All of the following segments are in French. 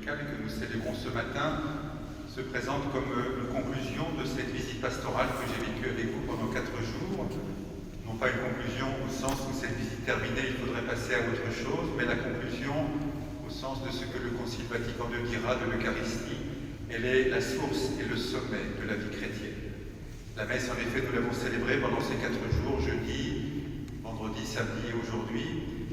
dominicale que nous célébrons ce matin se présente comme une conclusion de cette visite pastorale que j'ai vécue avec vous pendant 4 jours. Non pas une conclusion au sens où cette visite terminée, il faudrait passer à autre chose, mais la conclusion au sens de ce que le Concile Vatican II dira de l'Eucharistie. Elle est la source et le sommet de la vie chrétienne. La messe, en effet, nous l'avons célébrée pendant ces 4 jours, jeudi, vendredi, samedi et aujourd'hui.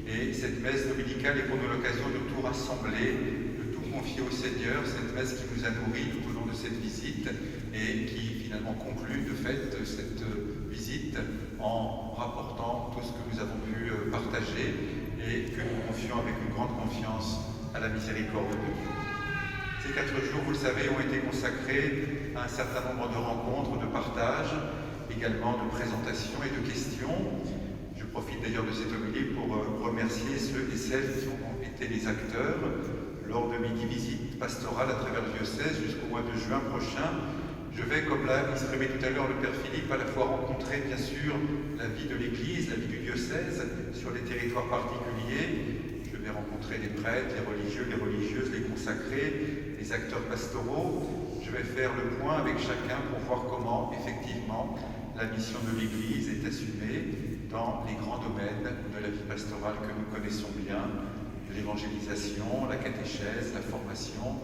Et cette messe dominicale est pour nous l'occasion de tout rassembler, de tout confier au Seigneur, cette messe qui nous a nourris tout au long de cette visite et qui finalement conclut de fait cette visite en rapportant tout ce que nous avons pu partager et que nous confions avec une grande confiance à la miséricorde de Dieu. Ces 4 jours, vous le savez, ont été consacrés à un certain nombre de rencontres, de partages, également de présentations et de questions. Je profite d'ailleurs de cette homélie pour remercier ceux et celles qui ont été les acteurs lors de mes 10 visites pastorales à travers le diocèse jusqu'au mois de juin prochain. Je vais, comme l'a exprimé tout à l'heure le Père Philippe, à la fois rencontrer bien sûr la vie de l'Église, la vie du diocèse sur les territoires particuliers. Je vais rencontrer les prêtres, les religieux, les religieuses, les consacrés, les acteurs pastoraux. Je vais faire le point avec chacun pour voir comment, effectivement, la mission de l'Église est assumée dans les grands domaines de la vie pastorale que nous connaissons bien, l'évangélisation, la catéchèse, la formation,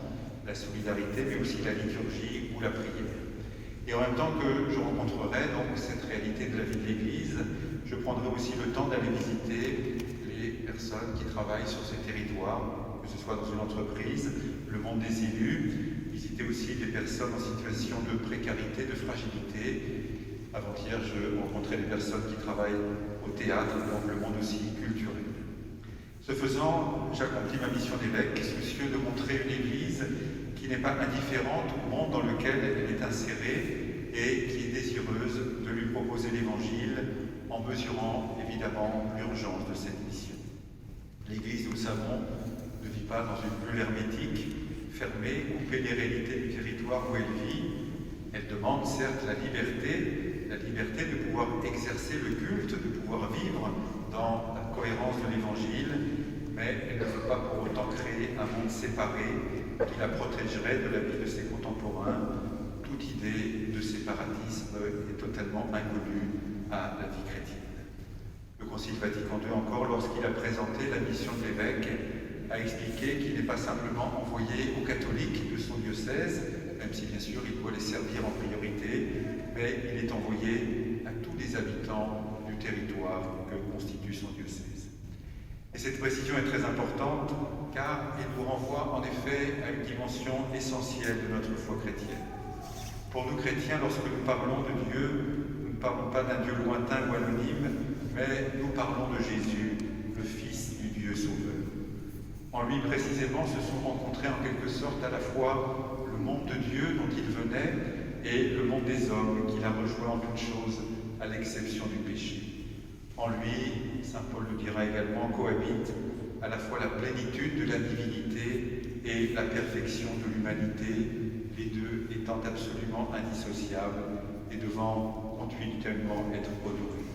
la solidarité, mais aussi la liturgie ou la prière. Et en même temps que je rencontrerai donc cette réalité de la vie de l'Église, je prendrai aussi le temps d'aller visiter les personnes qui travaillent sur ces territoires, que ce soit dans une entreprise, le monde des élus, visiter aussi des personnes en situation de précarité, de fragilité. Avant-hier, je rencontrais des personnes qui travaillent au théâtre, donc le monde aussi culturel. Ce faisant, j'accomplis ma mission d'évêque, soucieux de montrer une Église qui n'est pas indifférente au monde dans lequel elle est insérée et qui est désireuse de lui proposer l'Évangile en mesurant évidemment l'urgence de cette mission. L'Église, nous le savons, ne vit pas dans une bulle hermétique, fermée, coupée des réalités du territoire où elle vit. Elle demande certes la liberté de pouvoir exercer le culte, de pouvoir vivre dans la cohérence de l'Évangile, mais elle ne veut pas pour autant créer un monde séparé qui la protégerait de la vie de ses contemporains. Toute idée de séparatisme est totalement inconnue à la vie chrétienne. Le Concile Vatican II encore, lorsqu'il a présenté la mission de l'évêque, a expliqué qu'il n'est pas simplement envoyé aux catholiques de son diocèse, même si bien sûr il doit les servir en priorité, mais il est envoyé à tous les habitants du territoire que constitue son diocèse. Et cette précision est très importante car elle nous renvoie en effet à une dimension essentielle de notre foi chrétienne. Pour nous chrétiens, lorsque nous parlons de Dieu, nous ne parlons pas d'un Dieu lointain ou anonyme, mais nous parlons de Jésus, le Fils du Dieu Sauveur. En lui précisément se sont rencontrés en quelque sorte à la fois le monde de Dieu dont il venait et le monde des hommes qu'il a rejoint en toutes choses à l'exception du péché. En lui, saint Paul le dira également, cohabite à la fois la plénitude de la divinité et la perfection de l'humanité, les deux étant absolument indissociables et devant continuellement être honorés.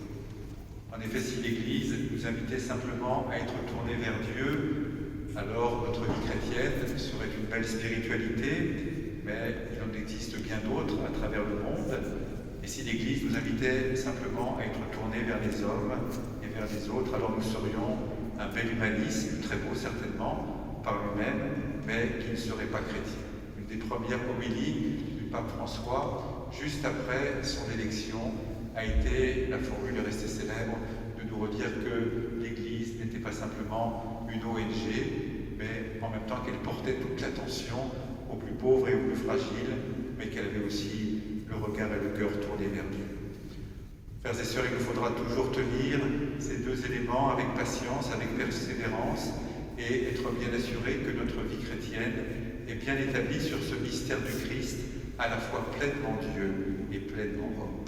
En effet, si l'Église nous invitait simplement à être tournés vers Dieu, alors notre vie chrétienne serait une belle spiritualité, mais il en existe bien d'autres à travers le monde. Et si l'Église nous invitait simplement à être tournés vers les hommes et vers les autres, alors nous serions un bel humanisme, très beau certainement, par lui-même, mais qui ne serait pas chrétien. Une des premières homélies du pape François, juste après son élection, a été, la formule est restée célèbre, de nous redire que l'Église n'était pas simplement une ONG, mais en même temps qu'elle portait toute l'attention aux plus pauvres et aux plus fragiles, mais qu'elle avait aussi le regard et le cœur tournés vers Dieu. Frères et sœurs, il nous faudra toujours tenir ces deux éléments avec patience, avec persévérance, et être bien assuré que notre vie chrétienne est bien établie sur ce mystère du Christ, à la fois pleinement Dieu et pleinement homme.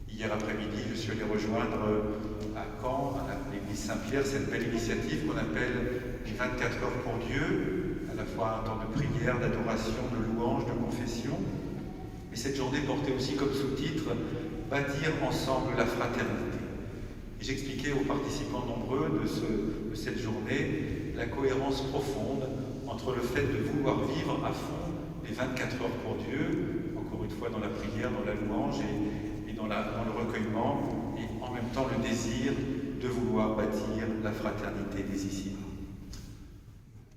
Hier après-midi, je suis allé rejoindre à Caen, à l'église Saint-Pierre, cette belle initiative qu'on appelle les 24 heures pour Dieu, à la fois un temps de prière, d'adoration, de louange, de confession. Et cette journée portait aussi comme sous-titre « Bâtir ensemble la fraternité ». Et j'expliquais aux participants nombreux de cette journée la cohérence profonde entre le fait de vouloir vivre à fond les 24 heures pour Dieu, encore une fois dans la prière, dans la louange et dans le recueillement, et en même temps le désir de vouloir bâtir la fraternité des ici.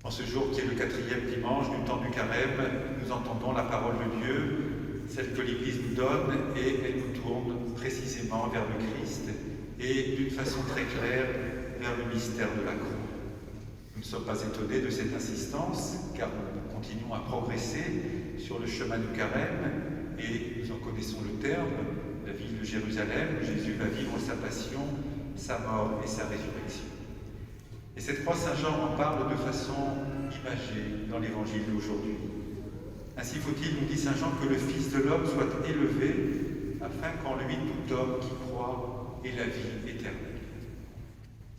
En ce jour qui est le 4e dimanche du temps du carême, nous entendons la parole de Dieu, celle que l'Église nous donne, et elle nous tourne précisément vers le Christ, et d'une façon très claire vers le mystère de la croix. Nous ne sommes pas étonnés de cette insistance, car nous continuons à progresser sur le chemin du carême, et nous en connaissons le terme, la ville de Jérusalem, où Jésus va vivre sa passion, sa mort et sa résurrection. Et cette croix, Saint Jean en parle de façon imagée dans l'évangile d'aujourd'hui. Ainsi faut-il, nous dit Saint Jean, que le Fils de l'homme soit élevé, afin qu'en lui tout homme qui croit ait la vie éternelle.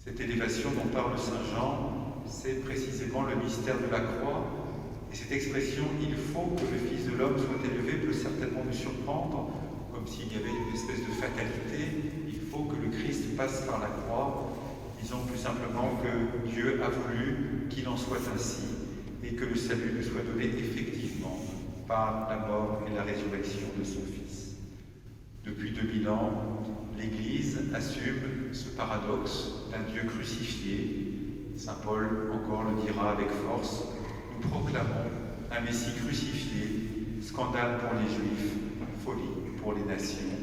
Cette élévation dont parle Saint Jean, c'est précisément le mystère de la croix. Et cette expression « il faut que le Fils de l'homme soit élevé » peut certainement nous surprendre, comme s'il y avait une espèce de fatalité. Il faut que le Christ passe par la croix. Disons plus simplement que Dieu a voulu qu'il en soit ainsi et que le salut nous soit donné effectivement par la mort et la résurrection de son Fils. Depuis 2000 ans, l'Église assume ce paradoxe d'un Dieu crucifié. Saint Paul encore le dira avec force, nous proclamons un Messie crucifié, scandale pour les Juifs, folie pour les nations.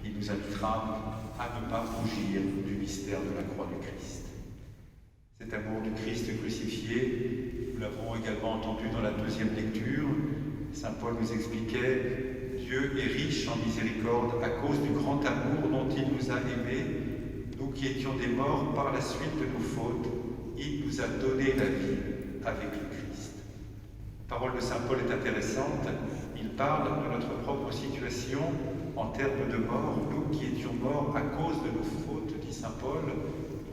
Il nous invitera à ne pas rougir du mystère de la croix du Christ. Cet amour du Christ crucifié, nous l'avons également entendu dans la 2e lecture. Saint Paul nous expliquait « Dieu est riche en miséricorde à cause du grand amour dont il nous a aimés, nous qui étions des morts par la suite de nos fautes, il nous a donné la vie avec le Christ. » La parole de Saint Paul est intéressante. Il parle de notre propre situation en termes de mort, nous qui étions morts à cause de nos fautes, dit Saint Paul,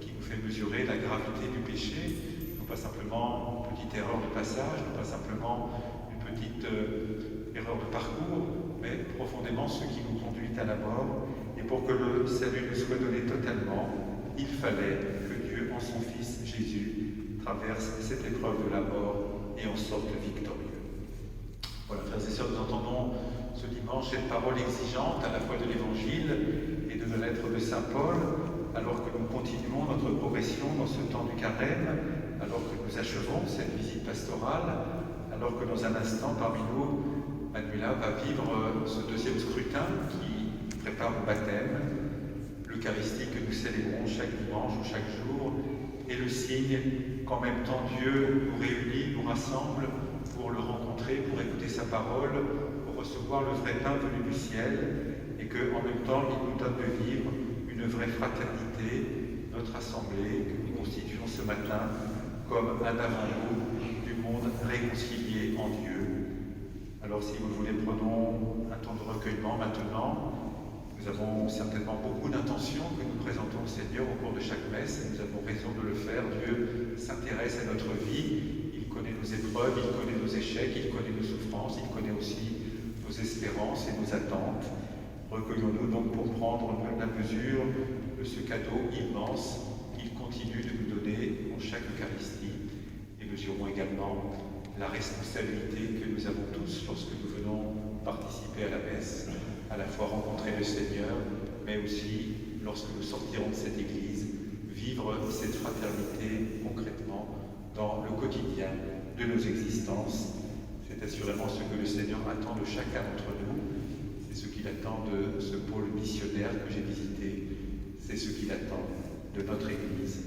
qui nous fait mesurer la gravité du péché, non pas simplement une petite erreur de passage, non pas simplement une petite erreur de parcours, mais profondément ce qui nous conduit à la mort. Et pour que le salut nous soit donné totalement, il fallait que Dieu, en son Fils Jésus, traverse cette épreuve de la mort et en sorte victorieux. Voilà, frères et sœurs, nous entendons ce dimanche cette parole exigeante à la fois de l'Évangile et de la lettre de Saint Paul, alors que nous continuons notre progression dans ce temps du carême, alors que nous achevons cette visite pastorale, alors que dans un instant, parmi nous, Manuela va vivre ce 2e scrutin qui prépare au baptême. L'Eucharistie que nous célébrons chaque dimanche ou chaque jour est le signe qu'en même temps Dieu nous réunit, nous rassemble pour le rencontrer, pour écouter sa parole, pour recevoir le vrai pain venu du ciel, et qu'en même temps il nous donne de vivre une vraie fraternité, notre assemblée que nous constituons ce matin comme un avant-goût du monde réconcilié en Dieu. Alors si vous le voulez, prenons un temps de recueillement maintenant. Nous avons certainement beaucoup d'intentions que nous présentons au Seigneur au cours de chaque messe, et nous avons raison de le faire. Dieu s'intéresse à notre vie, il connaît nos épreuves, il connaît nos échecs, il connaît nos souffrances, il connaît aussi nos espérances et nos attentes. Recueillons-nous donc pour prendre la mesure de ce cadeau immense qu'il continue de nous donner en chaque Eucharistie, et mesurons également la responsabilité que nous avons tous lorsque nous venons participer à la messe, à la fois rencontrer le Seigneur, mais aussi, lorsque nous sortirons de cette Église, vivre cette fraternité concrètement dans le quotidien de nos existences. C'est assurément ce que le Seigneur attend de chacun d'entre nous, c'est ce qu'il attend de ce pôle missionnaire que j'ai visité, c'est ce qu'il attend de notre Église